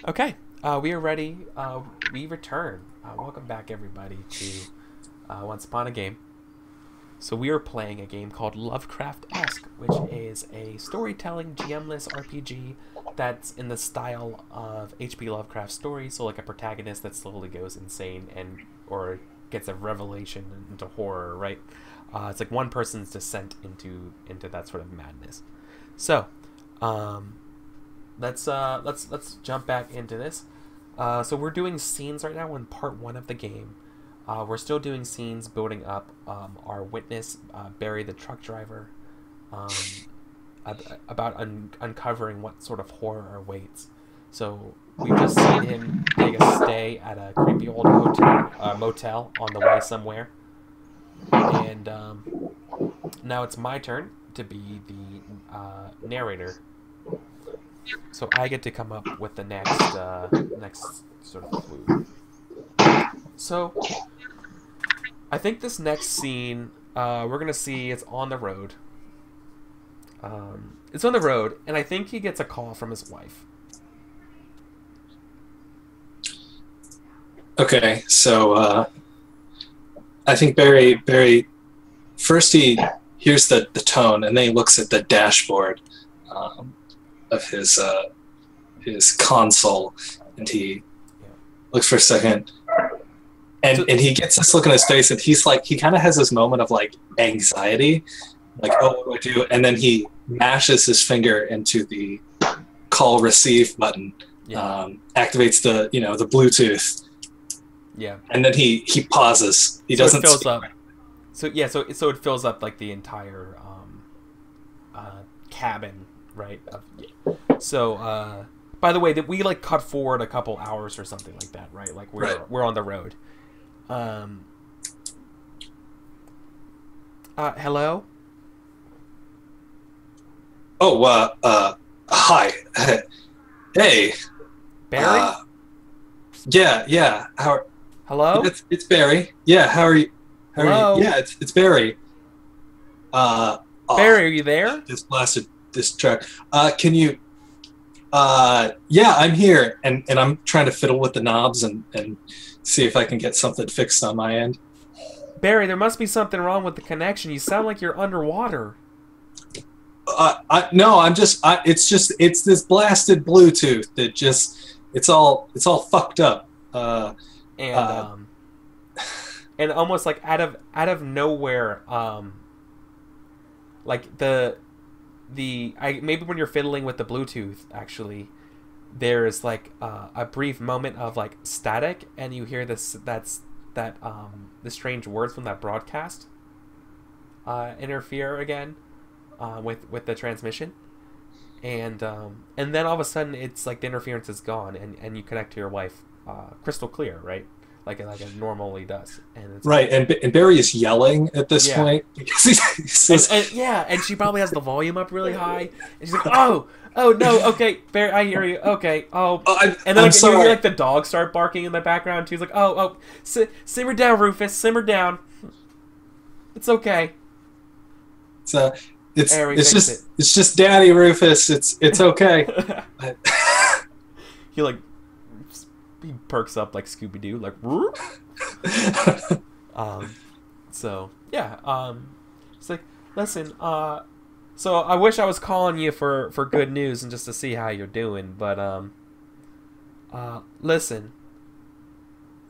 Okay, we are ready. We return. Welcome back, everybody, to Once Upon a Game. So we are playing a game called Lovecraftesque, which is a storytelling GM-less RPG that's in the style of H.P. Lovecraft's stories. So like a protagonist that slowly goes insane and or gets a revelation into horror, right? It's like one person's descent into that sort of madness. So, let's jump back into this. So we're doing scenes right now in part one of the game. We're still doing scenes building up our witness, Barry the truck driver, about uncovering what sort of horror awaits. So we've just seen him take a stay at a creepy old motel on the way somewhere. And now it's my turn to be the narrator. So I get to come up with the next sort of clue. So I think this next scene, we're gonna see it's on the road. It's on the road, and I think he gets a call from his wife. Okay, so I think Barry first he hears the tone, and then he looks at the dashboard of his console, and he looks for a second, and he gets this look on his face, and he kind of has this moment of like anxiety, like, oh, what do I do? And then he mashes his finger into the call receive button, activates the the Bluetooth. Yeah. And then he pauses. He doesn't. It fills up. So it fills up like the entire cabin, right? So by the way, that we like cut forward a couple hours or something like that, right? Like we're on the road. Hello? Oh, hi. Hey. Barry? Yeah. Hello? It's Barry. Yeah, how are you? Hello? Yeah, it's Barry. Barry, are you there? Just blasted this truck. Can you? Yeah, I'm here, and I'm trying to fiddle with the knobs and see if I can get something fixed on my end. Barry, there must be something wrong with the connection. You sound like you're underwater. No, it's this blasted Bluetooth that just it's all fucked up. And almost like out of nowhere, like maybe when you're fiddling with the Bluetooth, actually, there's like a brief moment of like static, and you hear the strange words from that broadcast interfere again with the transmission, and then all of a sudden it's like the interference is gone, and you connect to your wife crystal clear, right? Like it normally does, and it's right. And Barry is yelling at this point because he says, and she probably has the volume up really high, and she's like, "Oh no, okay, Barry, I hear you, okay, and then you hear like the dog start barking in the background too. He's like, simmer down, Rufus, simmer down, it's okay." It's just Daddy Rufus. It's okay. He perks up like Scooby Doo, like. So yeah. It's like, listen. So I wish I was calling you for good news and just to see how you're doing, but listen.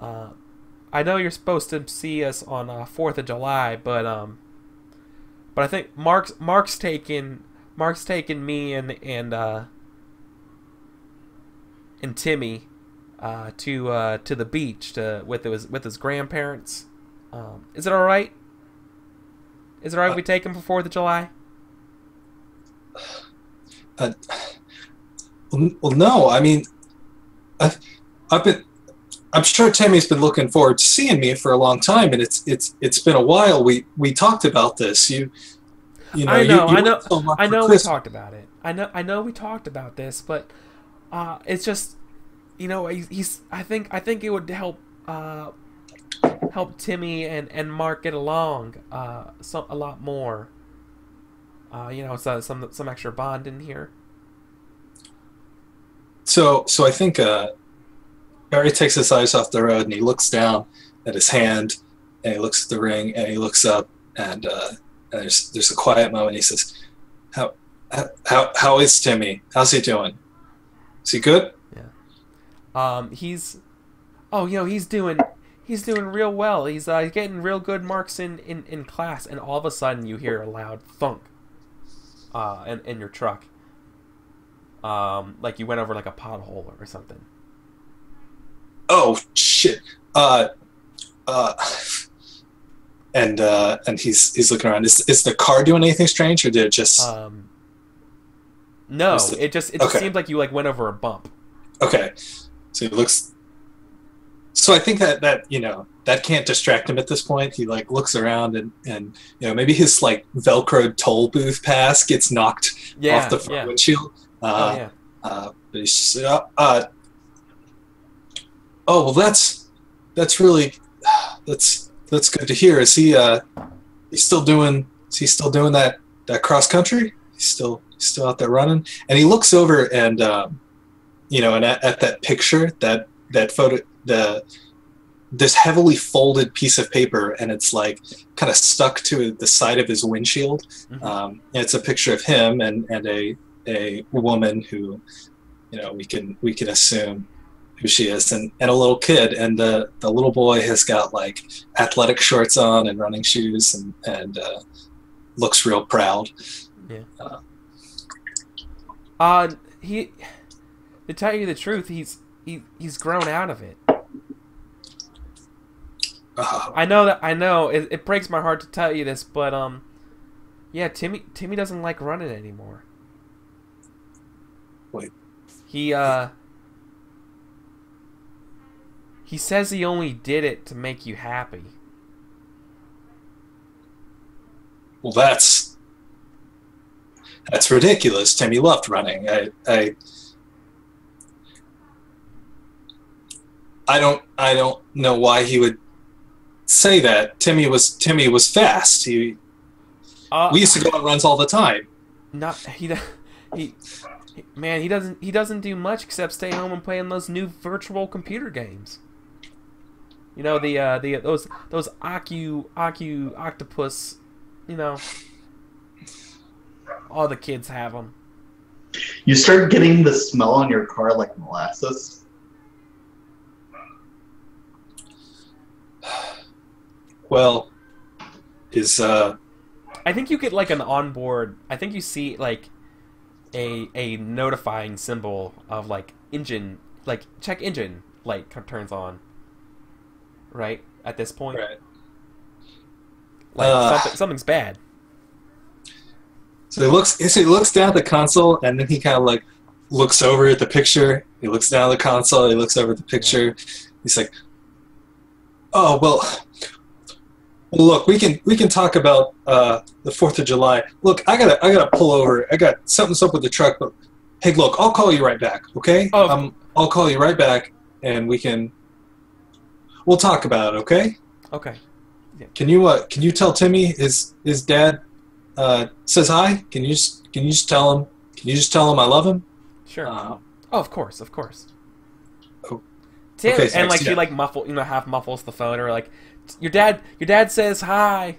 I know you're supposed to see us on 4th of July, but I think Mark's taking me and Timmy to the beach with his grandparents. Is it all right? Is it all right if we take him for 4th of July? Well, no. I mean, I'm sure Timmy's been looking forward to seeing me for a long time, and it's been a while. We talked about this. I know we talked about it. I know we talked about this, but it's just, I think it would help Timmy and Mark get along a lot more. Some extra bond in here. So I think Barry takes his eyes off the road and he looks down at his hand and he looks at the ring and he looks up and there's a quiet moment. He says, "How is Timmy? How's he doing? Is he good?" Yeah. He's doing real well. He's getting real good marks in class, and all of a sudden you hear a loud thunk in your truck. Like you went over like a pothole or something. Oh shit. And he's looking around. Is the car doing anything strange, or did it just no, it just okay. seemed like you like went over a bump. Okay. So he looks. So I think that you know that can't distract him at this point. He like looks around and you know maybe his like Velcroed toll booth pass gets knocked off the front windshield. But he's just, oh well, that's really that's good to hear. Is he still doing that cross country? He's still out there running. And he looks over and you know, and at that picture, that photo, this heavily folded piece of paper, and it's like kind of stuck to the side of his windshield. Mm-hmm. And it's a picture of him and a woman who, you know, we can assume who she is, and a little kid, and the little boy has got like athletic shorts on and running shoes and looks real proud. Yeah. He, to tell you the truth, he's grown out of it. I know it breaks my heart to tell you this, but yeah, Timmy doesn't like running anymore. Wait. He says he only did it to make you happy. Well, that's ridiculous. Timmy loved running. I don't know why he would say that. Timmy was fast. We used to go on runs all the time. He doesn't do much except stay home and play in those new virtual computer games. You know, those octopus, you know, all the kids have them. You start getting the smell on your car like molasses. Well, I think you get like an onboard. I think you see like a notifying symbol of like engine, like check engine light turns on. Right at this point, right? Like something's bad. So he looks down at the console, and then he kind of like looks over at the picture. He looks down at the console. He looks over at the picture. Yeah. He's like, "Oh well, look, we can talk about the 4th of July. Look, I gotta pull over. I got something's up with the truck. But hey, look, I'll call you right back. Okay? I'll call you right back, and we'll talk about it. Okay? Okay. Yeah. Can you tell Timmy his dad says hi? Can you just tell him? Can you just tell him I love him? Sure. Of course. Oh. Tim, okay, and like she like half muffles the phone, or like your dad says hi.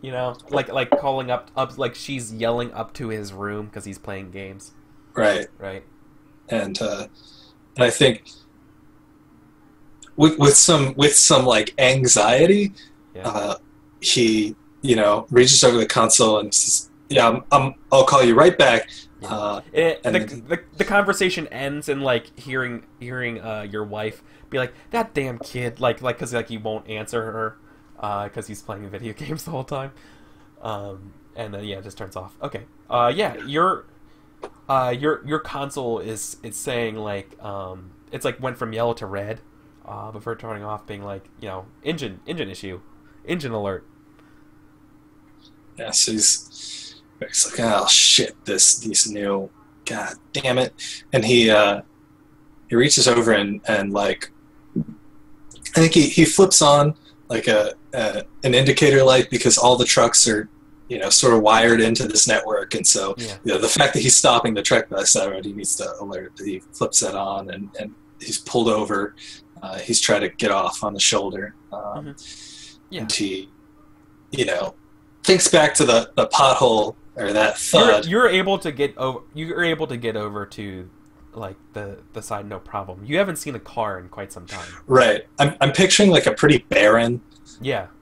You know, like calling up like she's yelling up to his room because he's playing games. Right. And I think with some like anxiety, he reaches over the console and says, "Yeah, I'll call you right back." The conversation ends in like hearing your wife be like, "That damn kid," like because like he won't answer her because he's playing video games the whole time, and then it just turns off. Okay, your console is saying like it's like went from yellow to red before turning off, being like engine issue, engine alert. Yeah, so he's like, oh shit, these new, god damn it, and he reaches over and like, I think he flips on like an indicator light because all the trucks are sort of wired into this network, and so Yeah. the fact that he's stopping the truck by the side of the road, he needs to alert. He flips that on, and he's pulled over. He's trying to get off on the shoulder, Yeah. and he, thinks back to the pothole or that thud. You're able to get over. You're able to get over to like the side, no problem. You haven't seen a car in quite some time. Right. I'm picturing like a pretty barren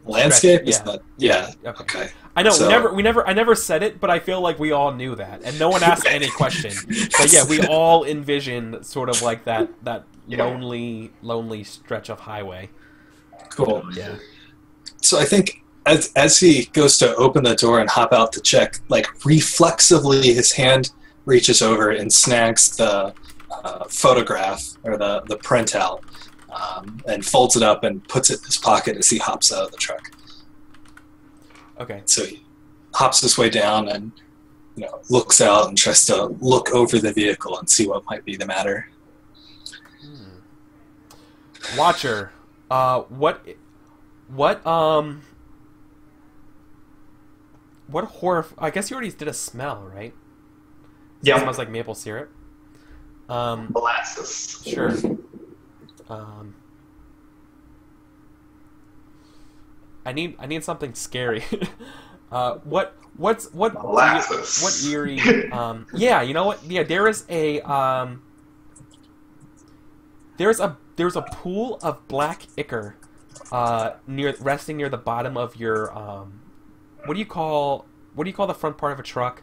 landscape. Yeah. Is that, yeah. Okay. I know. So, I never said it, but I feel like we all knew that, and no one asked any question. But yeah, we all envisioned sort of like that lonely stretch of highway. Cool. Yeah. So I think as he goes to open the door and hop out to check, like reflexively his hand reaches over and snags the photograph or the printout, and folds it up and puts it in his pocket as he hops out of the truck. Okay. So he hops his way down and looks out and tries to look over the vehicle and see what might be the matter. Watcher, what horror? I guess you already did a smell, right? Yeah. It smells like maple syrup. Molasses. Sure. I need something scary. What Molasses. what eerie? Yeah, you know what? Yeah, there's a pool of black ichor resting near the bottom of your what do you call the front part of a truck?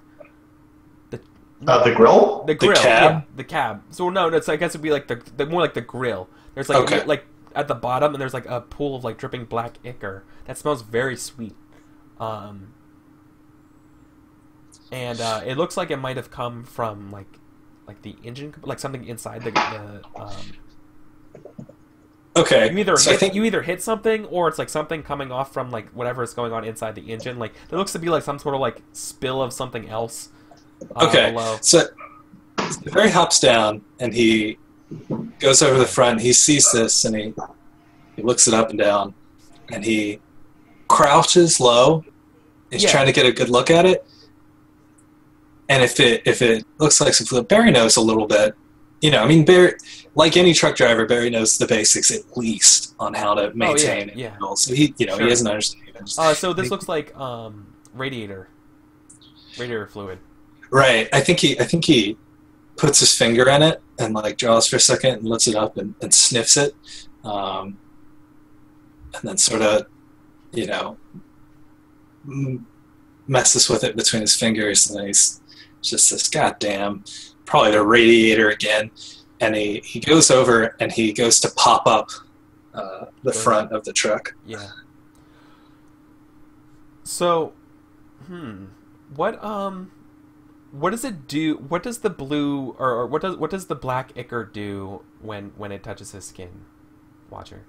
The grill? The grill, cab? yeah, the cab. So no, it's I guess it'd be like the more like the grill. There's like like at the bottom, and there's like a pool of like dripping black ichor that smells very sweet. And it looks like it might have come from like the engine, like something inside the Okay. You either hit something, or it's like something coming off from like whatever is going on inside the engine. Like there looks to be like some sort of like spill of something else. Below. So Barry hops down and he goes over the front. He sees this and he looks it up and down, and he crouches low. He's trying to get a good look at it. And if it looks like some fluid, Barry knows a little bit. Barry, like any truck driver, Barry knows the basics at least on how to maintain it. Yeah. So he he has an understanding. So this looks like radiator fluid. Right. I think he puts his finger in it and like draws for a second and lifts it up and sniffs it, and then sort of messes with it between his fingers, and then he's just says, "God damn, probably the radiator again." And he goes over and he goes to pop up the front of the truck. Yeah. So, what does it do? What does the blue or what does the black ichor do when it touches his skin, Watcher?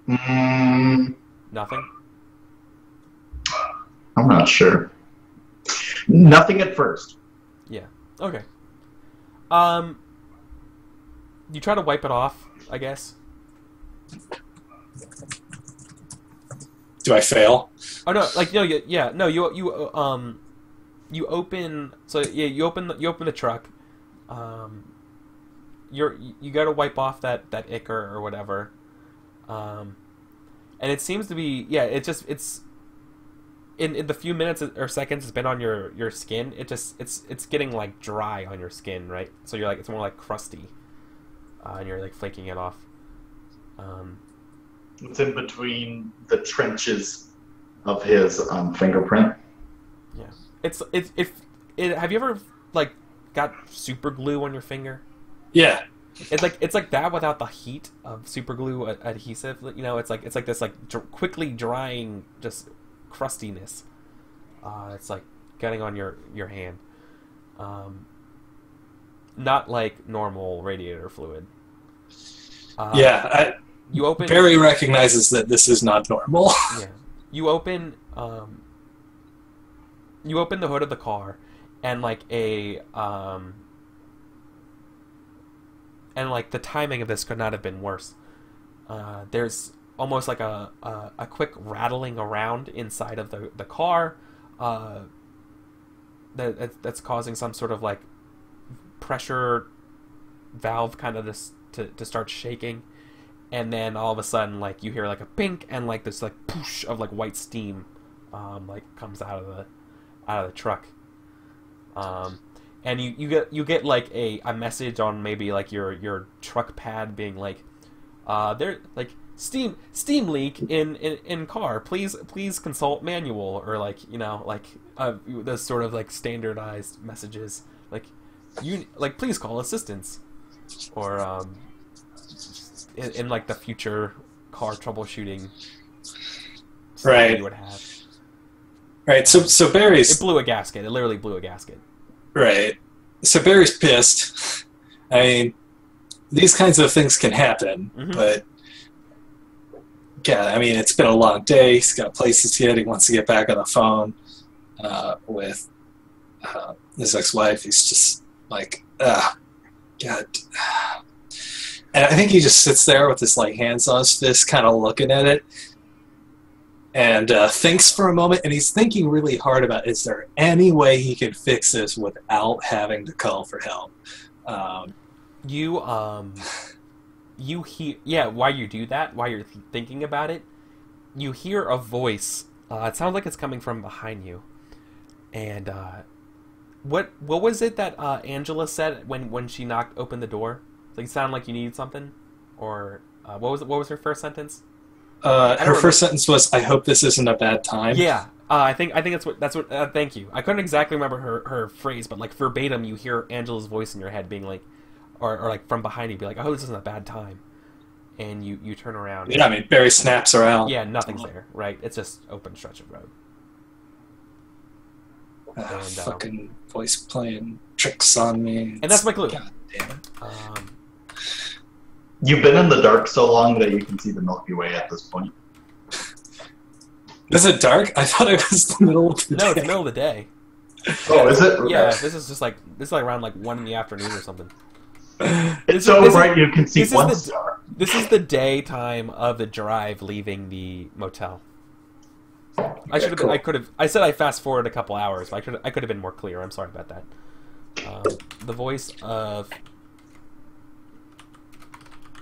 Nothing. I'm not sure. Nothing at first. Yeah. Okay. You try to wipe it off, I guess. Do I fail? Oh no! Like no, yeah, no. You open. So yeah, you open the truck. You got to wipe off that ichor or whatever. And it seems to be it's in the few minutes or seconds it's been on your skin. It's getting like dry on your skin, right? So you're like it's more like crusty, and you're like flaking it off. It's in between the trenches of his fingerprint. Yeah, have you ever like got super glue on your finger? Yeah. It's like that without the heat of super glue adhesive. It's like this quickly drying just crustiness. It's like getting on your hand. Not like normal radiator fluid. You open. Barry recognizes that this is not normal. Yeah. You open the hood of the car, and and the timing of this could not have been worse. There's almost like a quick rattling around inside of the car. That's causing some sort of like pressure valve kind of to start shaking, and then all of a sudden like you hear like a pink and like this like poosh of like white steam like comes out of the truck, and you get like a message on maybe like your truck pad being like there like steam leak in car, please consult manual, or like like those sort of like standardized messages like please call assistance, or in like the future car troubleshooting right you would have. Right, so Barry's... It blew a gasket. It literally blew a gasket. Right. So Barry's pissed. I mean, these kinds of things can happen, but yeah, I mean, it's been a long day. He's got places he wants to get back on the phone with his ex-wife. He's just like, God. And I think he just sits there with his like hands on his fist, kind of looking at it, and thinks for a moment, and he's thinking really hard about, is there any way he can fix this without having to call for help? You hear, while you do that, while you're thinking about it, you hear a voice. It sounds like it's coming from behind you. And what was it that Angela said when she opened the door? Like, it sounded like you needed something, or what was her first sentence? Her first sentence was, "I hope this isn't a bad time." Yeah, I think that's what. Thank you. I couldn't exactly remember her phrase, but like verbatim, you hear Angela's voice in your head being like, or like from behind you, be like, "I hope this isn't a bad time," and you turn around. Yeah, I mean, Barry snaps around. Yeah, nothing's there. Right, it's just open stretch of road. And, fucking voice playing tricks on me. And that's my clue. God damn it. You've been in the dark so long that you can see the Milky Way at this point. Is it dark? I thought it was the middle of the day. No, it's the middle of the day. Oh, is it? Yeah, this is like around like 1 in the afternoon or something. It's so bright you can see one star. This is the daytime of the drive leaving the motel. I said I fast forward a couple hours, but I could have been more clear. I'm sorry about that. The voice of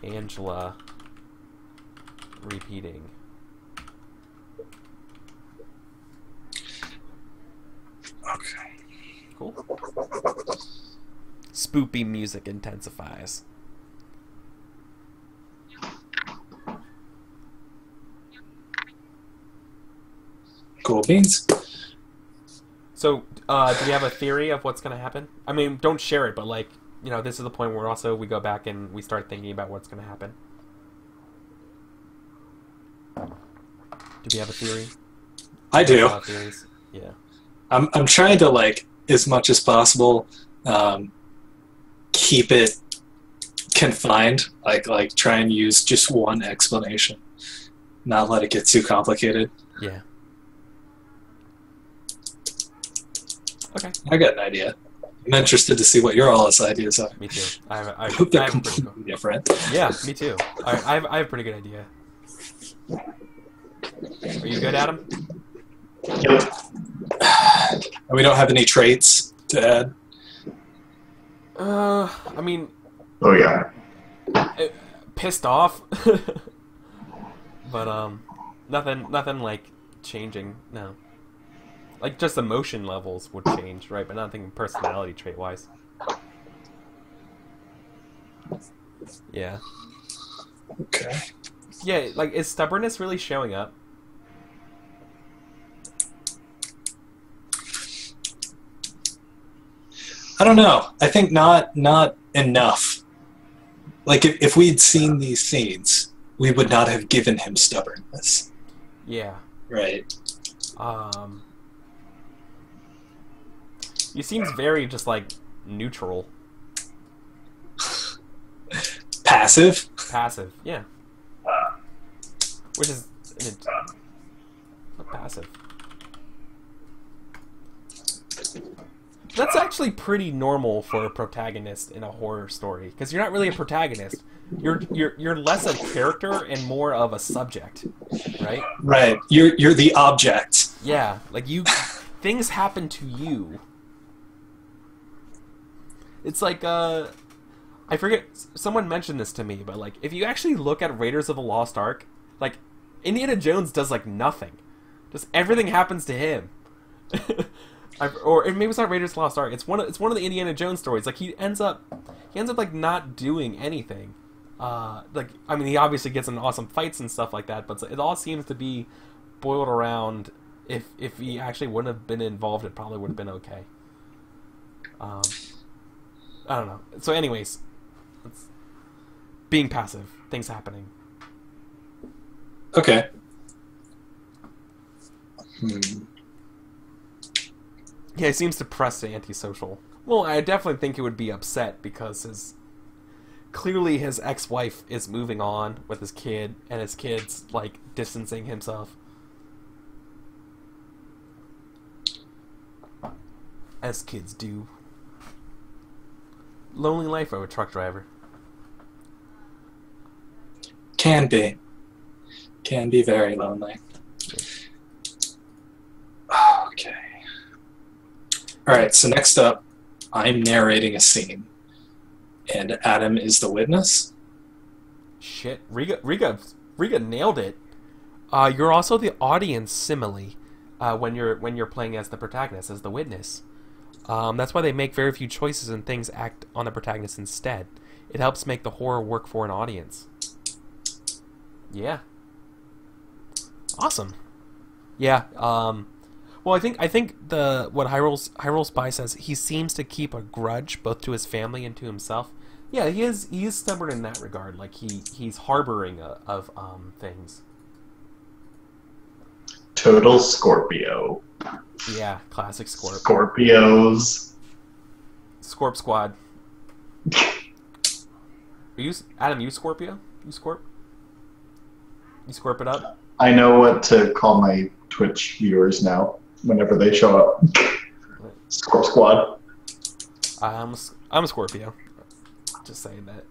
Angela repeating. Okay. Cool. Spoopy music intensifies. Cool beans. So, do we have a theory of what's going to happen? I mean, don't share it, but like, this is the point where also we go back and we start thinking about what's going to happen. Do we have a theory? I do. Theories? Yeah. I'm trying to, like, as much as possible, keep it confined. Like try and use just one explanation, not let it get too complicated. Yeah. Okay. I got an idea. I'm interested to see what your all's ideas are. Me too. I hope they're completely different. Yeah, me too. I have a pretty good idea. Are you good, Adam? Yep. And we don't have any traits to add. I mean. Oh yeah. Pissed off. But nothing like changing. No. Like, just emotion levels would change, right? But nothing personality trait-wise. Yeah. Okay. Yeah, like, is stubbornness really showing up? I don't know. I think not enough. Like, if we'd seen these scenes, we would not have given him stubbornness. Yeah. Right. He seems very just like neutral. Passive? Passive, yeah. Which is not passive. That's actually pretty normal for a protagonist in a horror story, because you're not really a protagonist. You're less a character and more of a subject, right? Right. You're the object. Yeah, like things happen to you. It's like I forget, someone mentioned this to me, but like if you actually look at Raiders of the Lost Ark, like Indiana Jones does like nothing. Just everything happens to him. Or maybe it's not Raiders of the Lost Ark. It's one of the Indiana Jones stories. Like he ends up like not doing anything. Like I mean, he obviously gets in awesome fights and stuff like that, but it all seems to be boiled around if he actually wouldn't have been involved, it probably would have been okay. I don't know. So, anyways, it's being passive, things happening. Okay. Yeah, he seems depressed and antisocial. Well, I definitely think he would be upset because clearly his ex-wife is moving on with his kid, and his kid's like distancing himself. As kids do. Lonely life of a truck driver. Can be very lonely. Okay. Alright, so next up, I'm narrating a scene. And Adam is the witness. Shit. Riga nailed it. You're also the audience simile when you're playing as the protagonist, as the witness. That's why they make very few choices and things act on the protagonist instead. It helps make the horror work for an audience. Yeah. Awesome. Yeah. Well, I think what Hyrule Spy says, he seems to keep a grudge both to his family and to himself. Yeah, he is stubborn in that regard. Like he's harboring of things. Total Scorpio. Yeah, classic Scorp. Scorpios. Scorp Squad. Adam, you Scorpio? You Scorp? You Scorp it up? I know what to call my Twitch viewers now whenever they show up. Scorp Squad. I'm a Scorpio. Just saying that.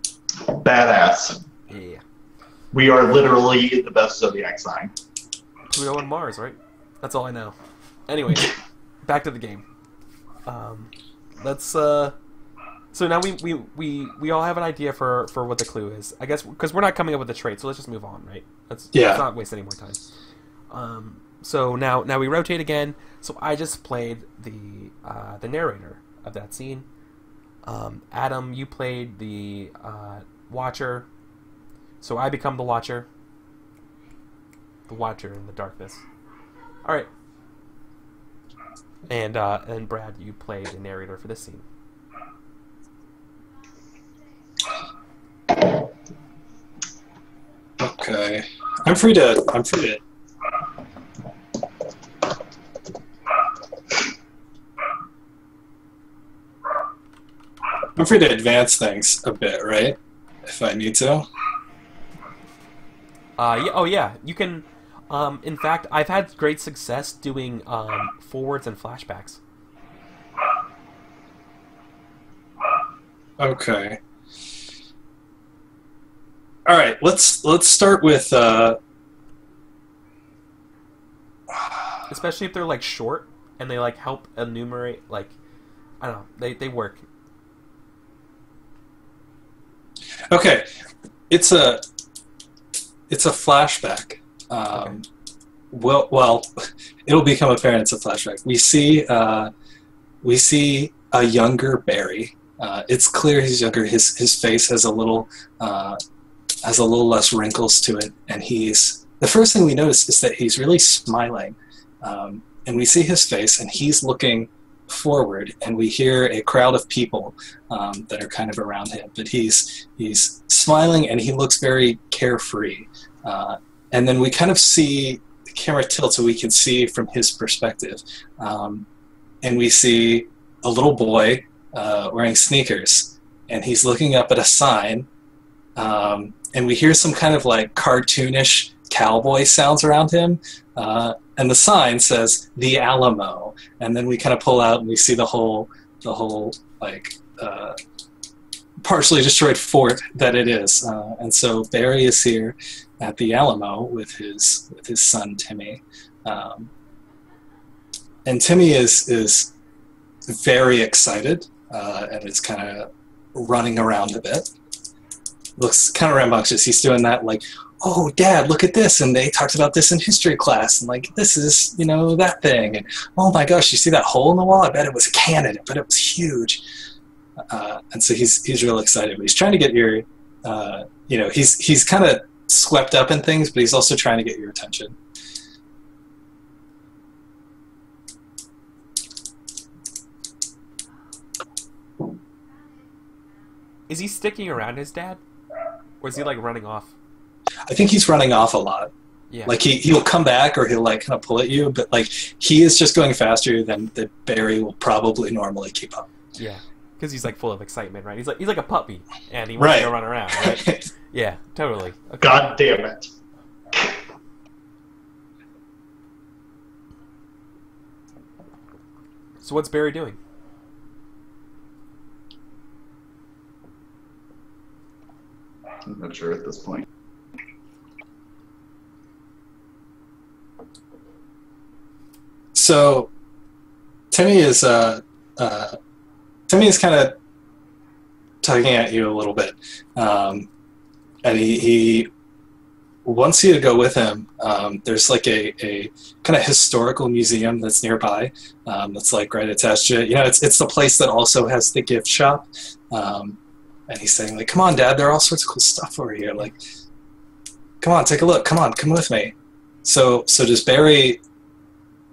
Badass. Yeah. We are literally the best zodiac sign. Pluto and Mars, right? That's all I know. Anyway, back to the game. Let's so now we all have an idea for what the clue is, I guess, because we're not coming up with a trait, so let's just move on, right? Let's not waste any more time. So now we rotate again. So I just played the narrator of that scene. Adam, you played the watcher. So I become the watcher. The watcher in the darkness. All right. And Brad, you played the narrator for this scene. Okay. I'm free to advance things a bit, right? If I need to. Yeah. Oh, yeah. You can. In fact, I've had great success doing forwards and flashbacks. Okay. All right. Let's start with. Especially if they're like short and they like help enumerate. Like, I don't know. They work. Okay. It's a flashback. Okay. Well, it'll become apparent it's a flashback. We see a younger Barry. It's clear he's younger. His face has a little less wrinkles to it, and the first thing we notice is that he's really smiling, and we see his face, and he's looking forward, and we hear a crowd of people that are kind of around him, but he's smiling, and he looks very carefree. And then we kind of see the camera tilt so we can see from his perspective. And we see a little boy wearing sneakers, and he's looking up at a sign. And we hear some kind of like cartoonish cowboy sounds around him. And the sign says, "The Alamo." And then we kind of pull out and we see the whole the whole like partially destroyed fort that it is. And so Barry is here at the Alamo with his son Timmy, and Timmy is very excited and is kind of running around a bit. Looks kind of rambunctious. He's doing that like, oh, Dad, look at this, and they talked about this in history class, and like this is that thing, and oh my gosh, you see that hole in the wall? I bet it was a cannon. I bet it was huge. And so he's real excited. But he's trying to get your, he's kind of swept up in things, but he's also trying to get your attention. Is he sticking around his dad? Or is he like running off? I think he's running off a lot. Yeah. Like he'll come back or he'll like kind of pull at you, but like he is just going faster than Barry will probably normally keep up. Yeah. Because he's like full of excitement, right? He's like a puppy and he wants to run around, right? Yeah, totally. Okay. God damn it. So what's Barry doing? I'm not sure at this point. So Timmy is kind of tugging at you a little bit, and he wants you to go with him. There's like a kind of historical museum that's nearby, that's like right attached to it. It's the place that also has the gift shop. And he's saying, like, come on, Dad, there are all sorts of cool stuff over here. Like, come on, take a look. Come on, come with me. So does Barry,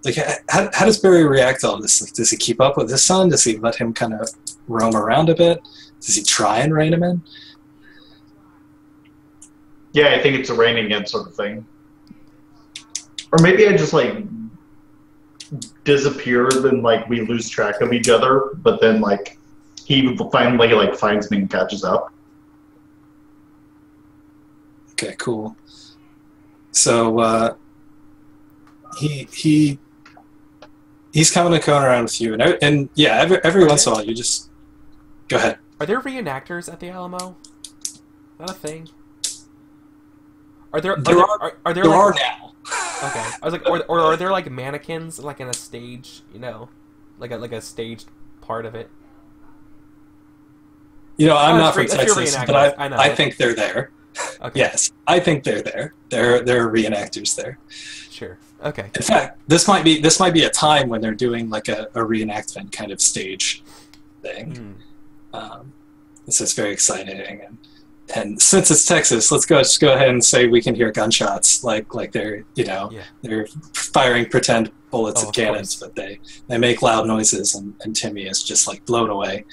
like, how does Barry react to all this? Like, does he keep up with his son? Does he let him kind of roam around a bit? Does he try and rein him in? Yeah, I think it's a reining in sort of thing. Or maybe I just, like, disappear and, like, we lose track of each other, but then, like, he finally like finds me and catches up. Okay, cool. So he's coming around with you, and yeah, every once in a while you just go ahead. Are there reenactors at the Alamo? Is that a thing? There are now. Okay, I was like, or are there like mannequins like in a stage? Like a staged part of it. I'm not from Texas, but I think they're there. Okay. Yes, I think they're there. There are reenactors there. Sure. Okay. In fact, this might be a time when they're doing like a reenactment kind of stage thing. So it's very exciting, and since it's Texas, let's just go ahead and say we can hear gunshots like they're they're firing pretend bullets at cannons, but they make loud noises, and Timmy is just like blown away,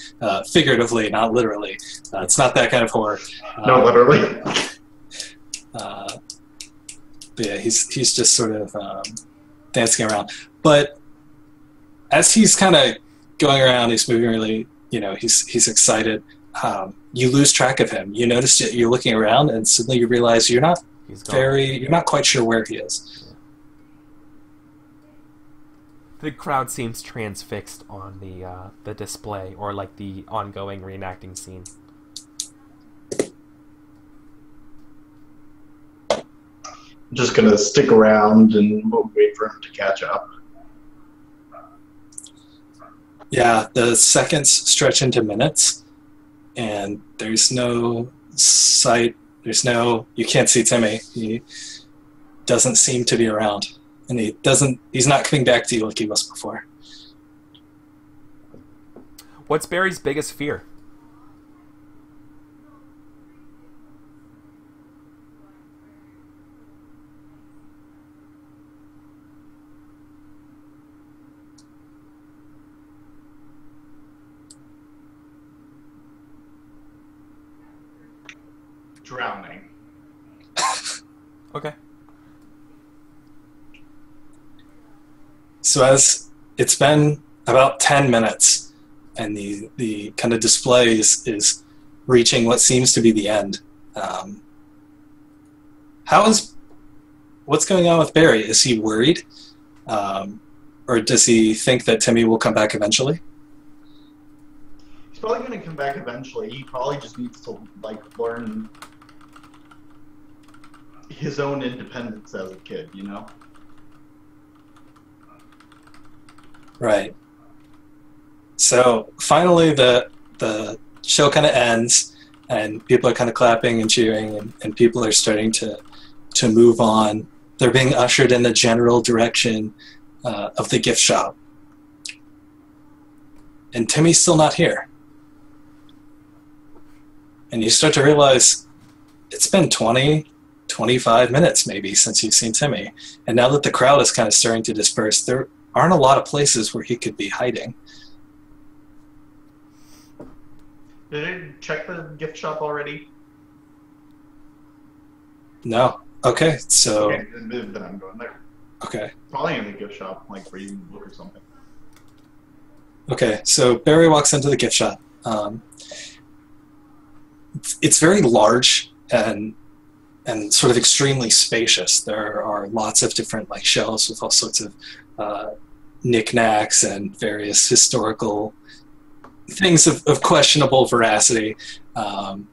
figuratively, not literally. It's not that kind of horror. No, literally. But yeah, he's just sort of dancing around. But as he's kind of going around, he's moving really, he's excited. You lose track of him. You notice that you're looking around, and suddenly you realize you're not quite sure where he is. The crowd seems transfixed on the display or like the ongoing reenacting scene. I'm just gonna stick around and wait for him to catch up. Yeah, the seconds stretch into minutes, and there's no sight. You can't see Timmy. He doesn't seem to be around. And he's not coming back to you like he was before. What's Barry's biggest fear? Drowning. Okay. So as it's been about 10 minutes, and the kind of display is reaching what seems to be the end. What's going on with Barry? Is he worried? Or does he think that Timmy will come back eventually? He's probably going to come back eventually. He probably just needs to, like, learn his own independence as a kid, you know? Right. So finally the show kind of ends, and people are kind of clapping and cheering, and people are starting to move on. They're being ushered in the general direction of the gift shop. And Timmy's still not here. And you start to realize it's been 20, 25 minutes maybe since you've seen Timmy. And now that the crowd is kind of starting to disperse, there aren't a lot of places where he could be hiding. Did I check the gift shop already? No. Okay, so... Okay, then I'm going there. Okay. Probably in the gift shop, like reading a book or something. Okay, so Barry walks into the gift shop. It's very large and sort of extremely spacious. There are lots of different like shelves with all sorts of knickknacks and various historical things of questionable veracity. But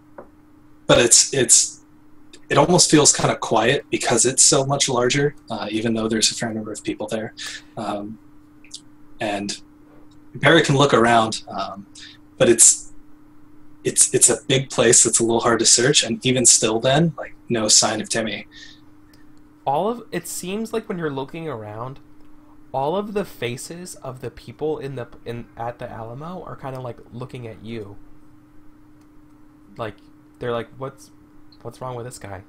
it almost feels kind of quiet because it's so much larger, even though there's a fair number of people there. And Barry can look around, but it's a big place that's a little hard to search, and even still then, like, no sign of Timmy. It seems like when you're looking around, all of the faces of the people at the Alamo are kind of like looking at you. Like they're like, what's wrong with this guy?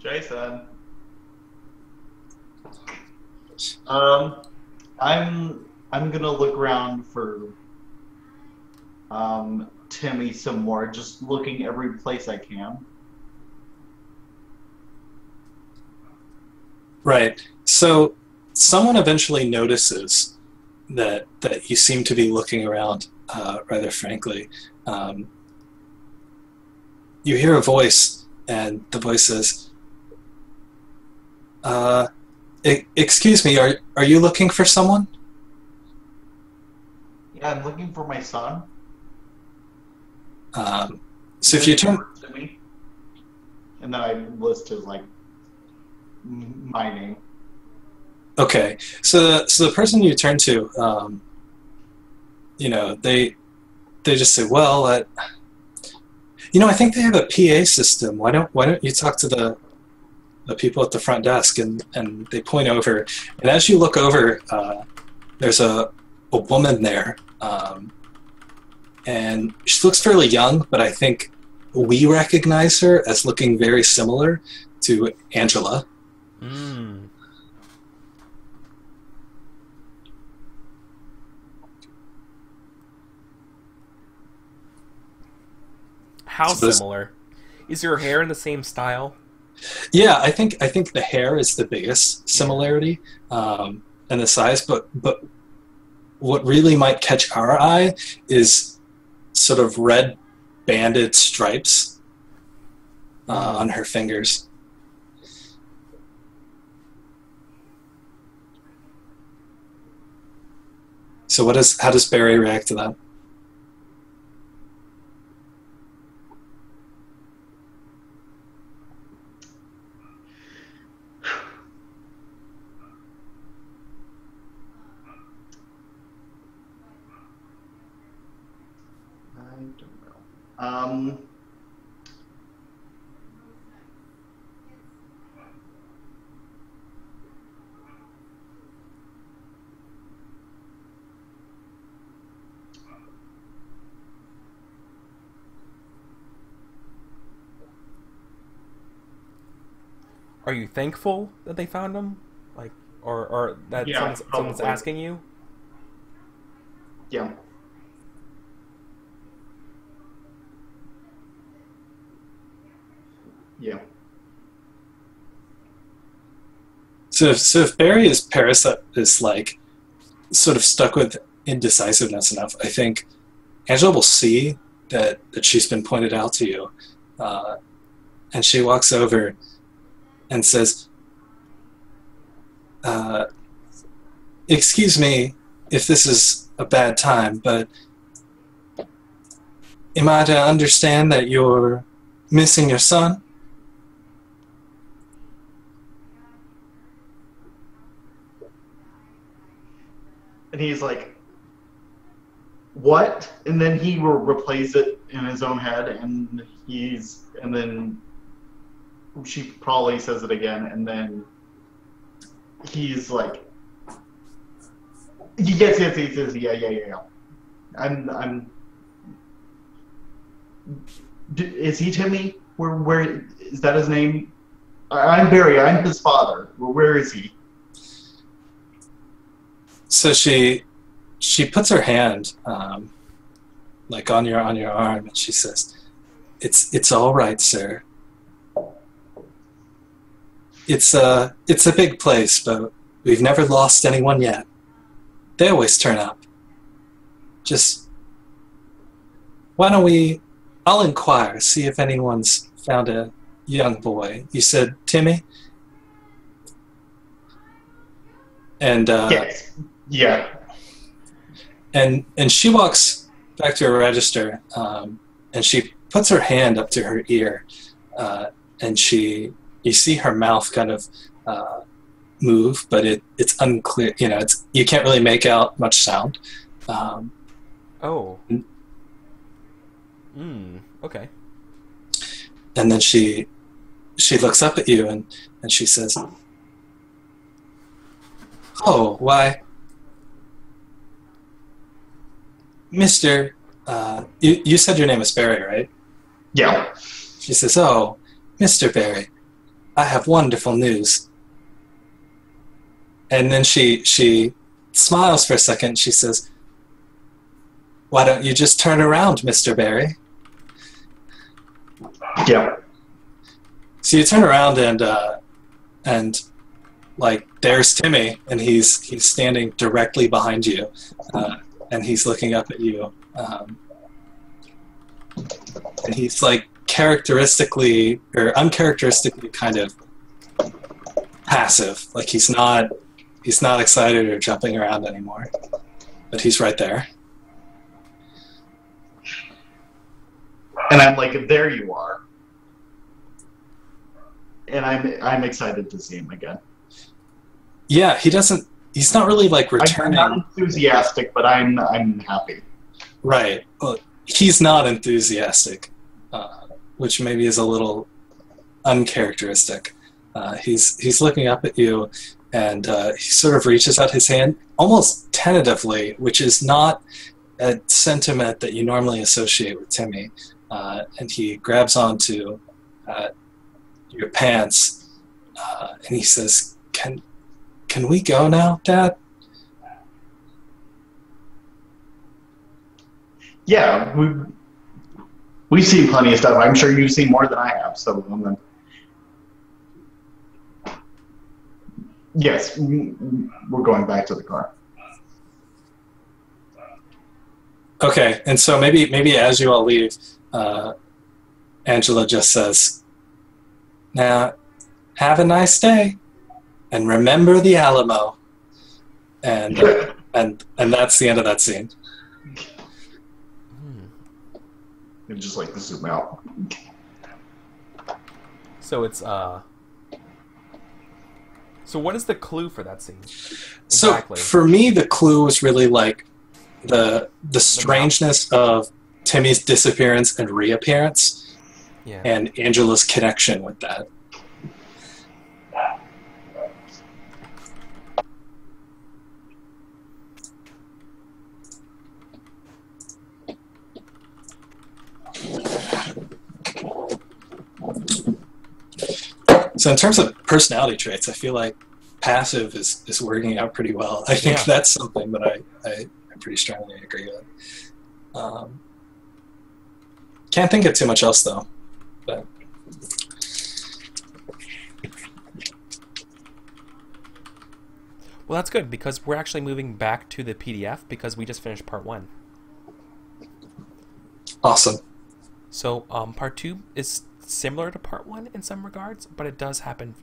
Jason. I'm gonna look around for Timmy some more, just looking every place I can. Right. So someone eventually notices that you seem to be looking around rather frankly. You hear a voice, and the voice says, excuse me, are you looking for someone? Yeah, I'm looking for my son. So if you turn... Timmy, and then I list his, like, my name. Okay, so the person you turn to, you know, they just say, well, I think they have a PA system. Why don't you talk to the people at the front desk? And they point over, and as you look over, there's a woman there, and she looks fairly young, but I think we recognize her as looking very similar to Angela. Mm. How similar? Is your hair in the same style? Yeah, I think the hair is the biggest similarity, and the size. But what really might catch our eye is sort of red banded stripes on her fingers. So how does Barry react to that? I don't know. Are you thankful that they found him? Like, or that Yeah, someone's probably. asking you? Yeah. Yeah. So if Barry is like sort of stuck with indecisiveness enough, I think Angela will see that she's been pointed out to you, and she walks over and says, "Excuse me, if this is a bad time, but am I to understand that you're missing your son? And he's like, what? And then he replays it in his own head, and then she probably says it again, and then he's like, yes, yeah. Is he Timmy? Where is that his name? I'm Barry. I'm his father. Where is he? So she puts her hand like on your arm, and she says, "It's all right, sir. It's a big place, but we've never lost anyone yet. They always turn up. Just why don't we? I'll inquire, see if anyone's found a young boy. You said Timmy?" And Yes. Yeah. And she walks back to her register, and she puts her hand up to her ear, and you see her mouth kind of move, but it's unclear. You know, you can't really make out much sound. Okay. And then she looks up at you and she says, "Oh, why, Mister, you said your name is Barry, right?" Yeah. She says, "Oh, Mr. Barry, I have wonderful news." And then she smiles for a second. She says, "Why don't you just turn around, Mr. Barry?" Yeah. So you turn around and like there's Timmy, and he's standing directly behind you, and he's looking up at you, and he's like characteristically or uncharacteristically kind of passive. Like he's not excited or jumping around anymore, but he's right there. And I'm like, there you are. And I'm excited to see him again. Yeah, he's not really like returning. I'm not enthusiastic, but I'm happy. Right. Well, he's not enthusiastic, which maybe is a little uncharacteristic. He's looking up at you, and he sort of reaches out his hand almost tentatively, which is not a sentiment that you normally associate with Timmy. And he grabs onto your pants, and he says, Can we go now, Dad?" Yeah, we've seen plenty of stuff. I'm sure you've seen more than I have. So, yes, we're going back to the car. Okay, and so maybe as you all leave, Angela just says, "Now, have a nice day, and remember the Alamo." And that's the end of that scene. And just like zoom out. So it's So what is the clue for that scene? So for me, the clue was really like the strangeness of Timmy's disappearance and reappearance, and Angela's connection with that. So in terms of personality traits, I feel like passive is working out pretty well. I think that's something that I pretty strongly agree with. Can't think of too much else though. But well, that's good because we're actually moving back to the PDF because we just finished part 1. Awesome. So part 2 is similar to part 1 in some regards, but it does happen.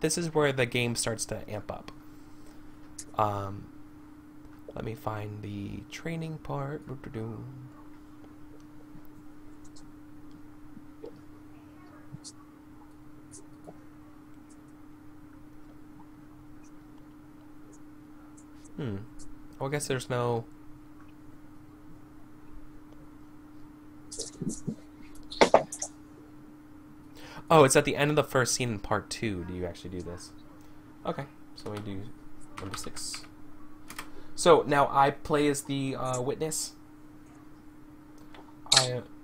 This is where the game starts to amp up. Let me find the training part. Oh, I guess there's no... Oh, it's at the end of the first scene in part 2. Do you actually do this? Okay, so we do number 6. So now I play as the witness.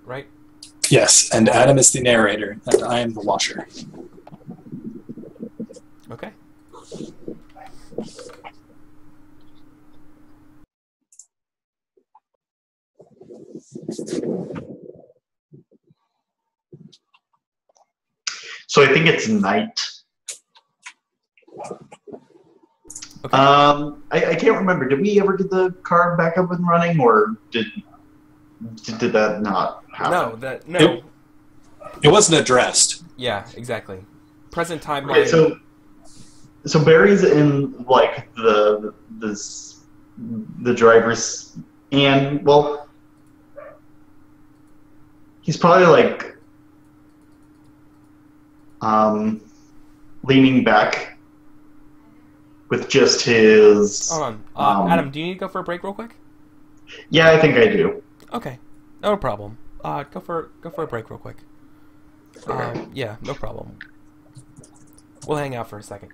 Right? Yes, and Adam is the narrator, and I am the watcher. Okay. So I think it's night. Okay. I can't remember. Did we ever get the car back up and running, or did that not happen? No. It wasn't addressed. Yeah, exactly. Present timeline. Okay, so Barry's in like the driver's, and well, he's probably like leaning back with just his... Hold on. Adam, do you need to go for a break real quick? Yeah, I think I do. Okay. No problem. Go for a break real quick. Okay. Yeah, no problem. We'll hang out for a second.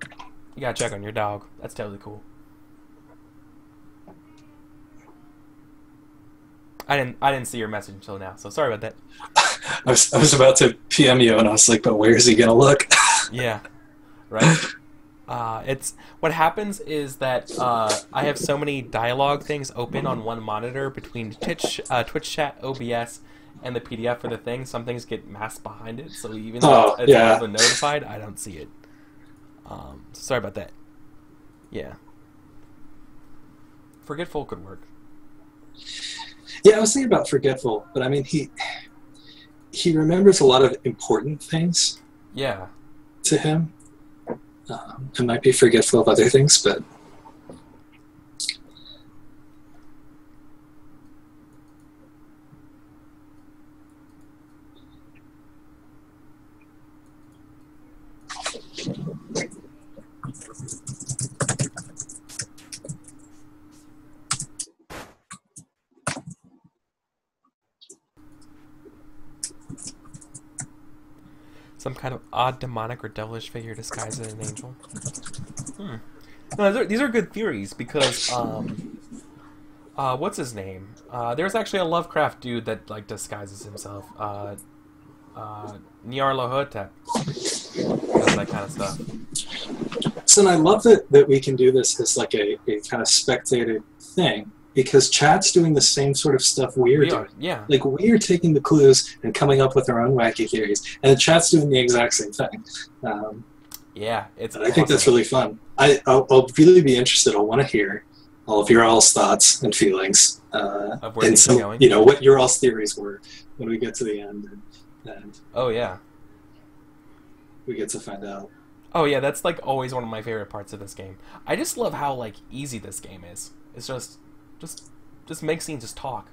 You gotta check on your dog. That's totally cool. I didn't see your message until now, so sorry about that. I was about to PM you, and I was like, but where is he gonna look? Yeah. Right? It's what happens is that I have so many dialogue things open on one monitor between Twitch chat, OBS, and the PDF for the thing. Some things get masked behind it, so even though it's notified, I don't see it. Sorry about that. Yeah. Forgetful could work. Yeah, I was thinking about Forgetful, but I mean, he remembers a lot of important things. Yeah. To him. It might be forgetful of other things, but... Some kind of odd demonic or devilish figure disguised as an angel. No, these are good theories because what's his name? There's actually a Lovecraft dude that like disguises himself. Nyarlathotep does that kind of stuff. So and I love that we can do this as like a kind of spectated thing. Because chat's doing the same sort of stuff we're doing. Yeah. Like, we're taking the clues and coming up with our own wacky theories. And the chat's doing the exact same thing. Yeah, it's I think that's really fun. I'll really be interested. I want to hear all of your all's thoughts and feelings. Of where and things are going. You know, what your all's theories were when we get to the end. And oh, yeah. We get to find out. Oh, yeah, that's, like, always one of my favorite parts of this game. I just love how, like, easy this game is. It's just make scenes, just talk.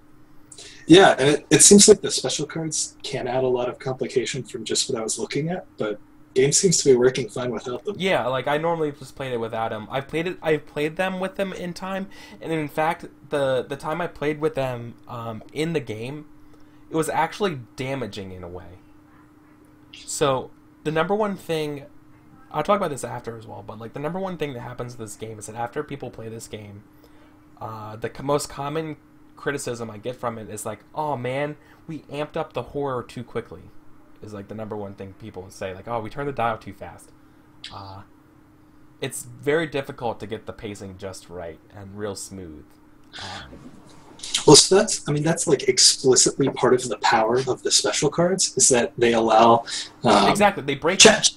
Yeah, and it seems like the special cards can add a lot of complication from just what I was looking at, but game seems to be working fine without them. Yeah, like I normally just played it without them. I've played them with them in time, and in fact, the time I played with them in the game, it was actually damaging in a way. So the number one thing, I'll talk about this after as well, but like the number one thing that happens in this game is that after people play this game, the most common criticism I get from it is like, oh man, we amped up the horror too quickly, is like the number one thing people say, like, oh, we turned the dial too fast. It's very difficult to get the pacing just right and real smooth. Well, so that's like explicitly part of the power of the special cards, is that they allow... exactly, they break... Chat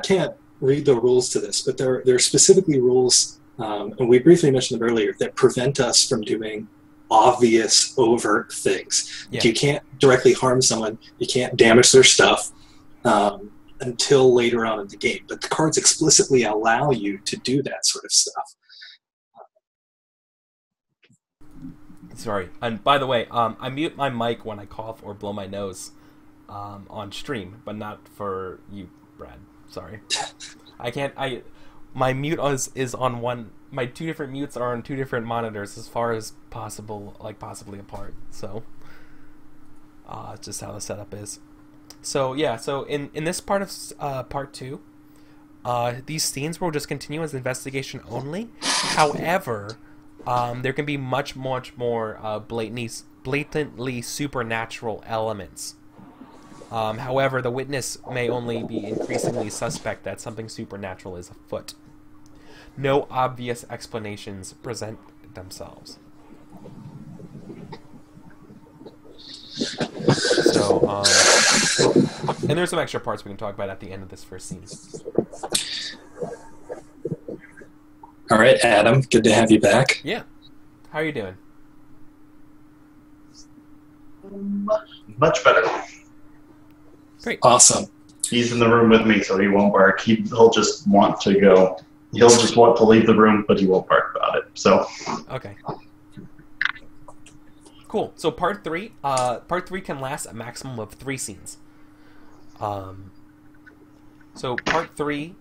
can't read the rules to this, but there are specifically rules... and we briefly mentioned them earlier, that prevent us from doing obvious, overt things. Yeah. You can't directly harm someone, you can't damage their stuff until later on in the game. But the cards explicitly allow you to do that sort of stuff. Sorry. And by the way, I mute my mic when I cough or blow my nose on stream, but not for you, Brad. Sorry. I can't. My mute is on one. My two different mutes are on two different monitors, as far as possible, like possibly apart. So, it's just how the setup is. So yeah. So in this part of part 2, these scenes will just continue as investigation only. However, there can be much more blatantly supernatural elements. However, the witness may only be increasingly suspect that something supernatural is afoot. No obvious explanations present themselves. So, and there's some extra parts we can talk about at the end of this first scene. All right, Adam, good to have you back. Yeah. How are you doing? Much better. Great. Awesome. He's in the room with me, so he won't bark. He'll just want to go. He'll just want to leave the room, but he won't bark about it. So. Okay. Cool. So part 3 can last a maximum of 3 scenes. So part 3,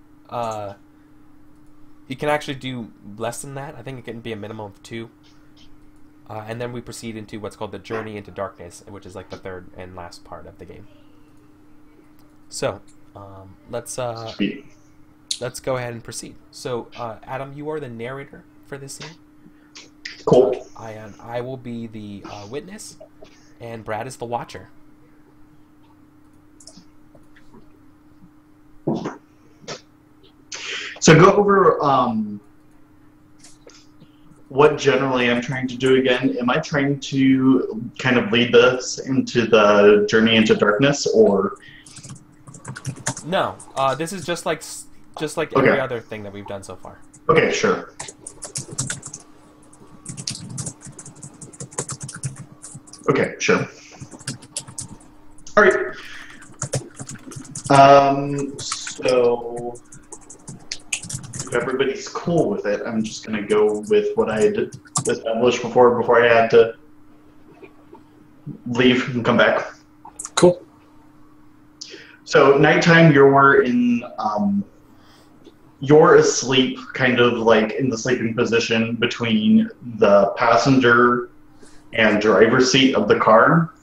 you can actually do less than that. I think it can be a minimum of 2. And then we proceed into what's called the Journey into Darkness, which is like the third and last part of the game. So, let's go ahead and proceed. So, Adam, you are the narrator for this scene. Cool. I will be the witness, and Brad is the watcher. So go over what generally I'm trying to do again. Am I trying to kind of lead this into the Journey into Darkness, or? No, this is just like Okay. every other thing that we've done so far. Okay, sure. Okay, sure. All right. So if everybody's cool with it, I'm just going to go with what I had established before I had to leave and come back. Cool. So nighttime, you're you're asleep, kind of like in the sleeping position between the passenger and driver's seat of the car.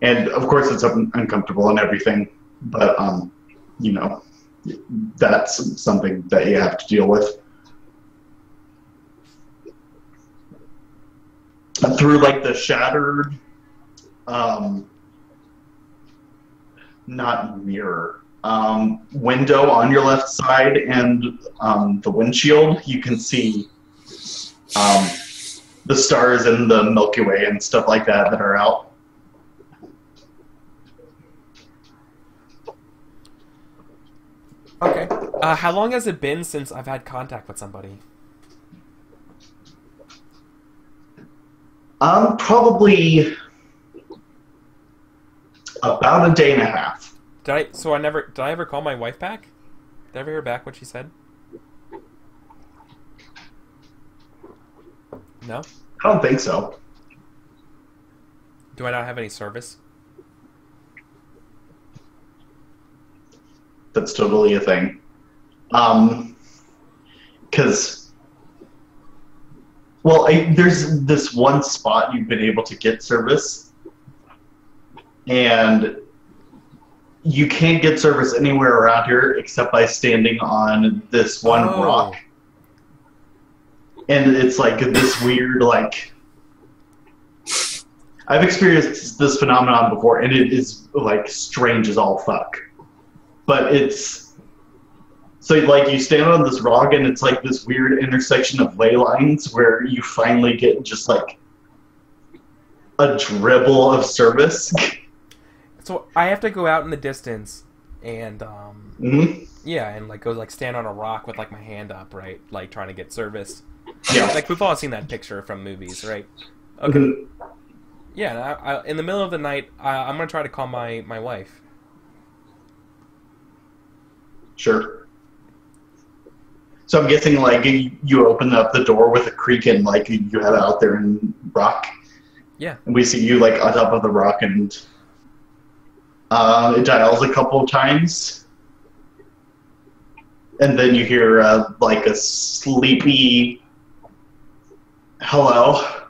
And of course it's uncomfortable and everything, but you know, that's something that you have to deal with. Through like the shattered, not mirror, window on your left side and the windshield, you can see the stars in the Milky Way and stuff like that are out. Okay. How long has it been since I've had contact with somebody? Probably about a day and a half. Did I ever call my wife back? Did I ever hear back what she said? No? I don't think so. Do I not have any service? That's totally a thing. Because, well, there's this one spot you've been able to get service, and you can't get service anywhere around here except by standing on this one rock. And it's like this weird, like, I've experienced this phenomenon before, and it is like strange as all fuck. But it's, so like you stand on this rock and it's like this weird intersection of ley lines where you finally get just like a dribble of service. So I have to go out in the distance and yeah, and like go like stand on a rock with like my hand up, right? Like trying to get service. Yeah. Like we've all seen that picture from movies, right? Okay. Yeah, and I, in the middle of the night, I'm gonna try to call my wife. Sure. So I'm guessing like you open up the door with a creak and like you head out there and rock. Yeah. And we see you like on top of the rock, and it dials a couple of times, and then you hear like a sleepy hello.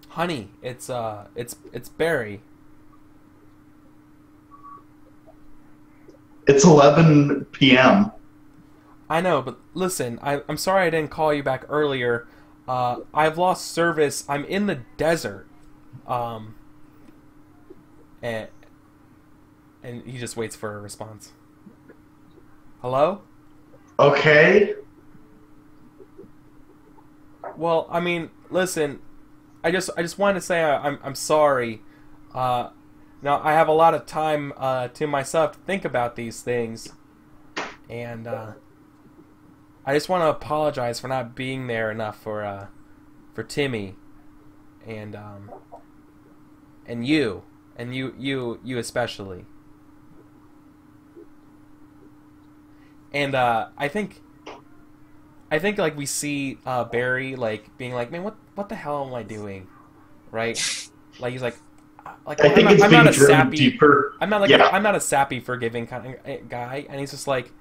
Honey, it's Barry. It's 11 p.m. I know, but listen, I'm sorry I didn't call you back earlier. I've lost service. I'm in the desert. And he just waits for a response. Hello? Okay. Well, I mean, listen, I just wanted to say I'm sorry. Now I have a lot of time to myself to think about these things, and I just want to apologize for not being there enough for Timmy, and you especially. And I think like we see Barry like being like, man, what the hell am I doing, right? Like he's like I think it's being driven deeper. I'm not a sappy, forgiving kind of guy, and he's just like,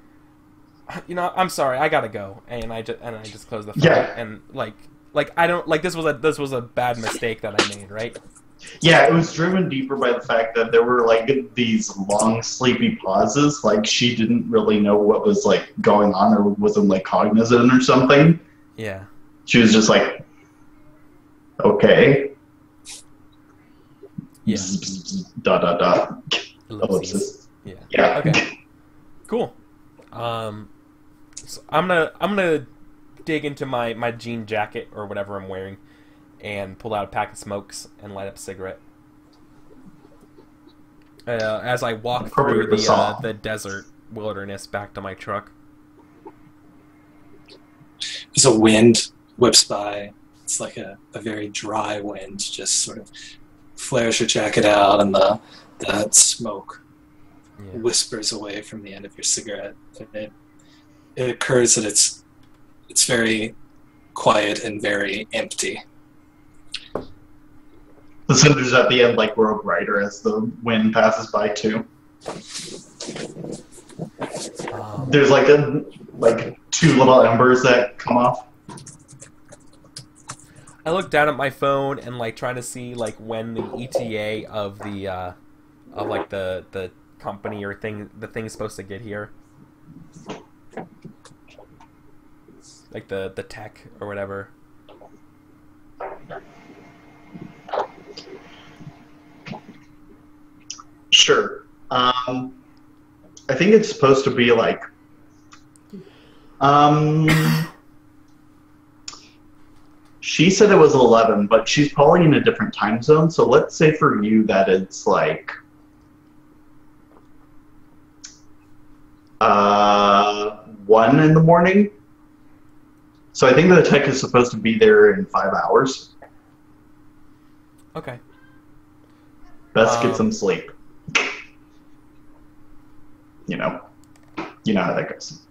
you know, I'm sorry, I gotta go, and I just close the phone, and like I don't like this was a bad mistake that I made, right? Yeah, it was driven deeper by the fact that there were like these long sleepy pauses, like she didn't really know what was like going on or wasn't like cognizant or something. Yeah, she was just like, okay. Yeah. Dot dot dot. Ellipses. Yeah. Yeah. Okay. Cool. So I'm gonna dig into my jean jacket or whatever I'm wearing, and pull out a pack of smokes and light up a cigarette. As I walk through the desert wilderness back to my truck. As a wind whips by, it's like a very dry wind, just sort of flares your jacket out, and that smoke whispers away from the end of your cigarette. It occurs that it's very quiet and very empty. The cinders at the end like grow brighter as the wind passes by too. There's like two little embers that come off. I look down at my phone and like trying to see like when the ETA of the of like the company or the thing's supposed to get here. Like the tech or whatever. Sure. I think it's supposed to be like she said it was 11, but she's probably in a different time zone, so let's say for you that it's like 1 in the morning. So I think the tech is supposed to be there in 5 hours. Okay. Best get some sleep. You know how that goes.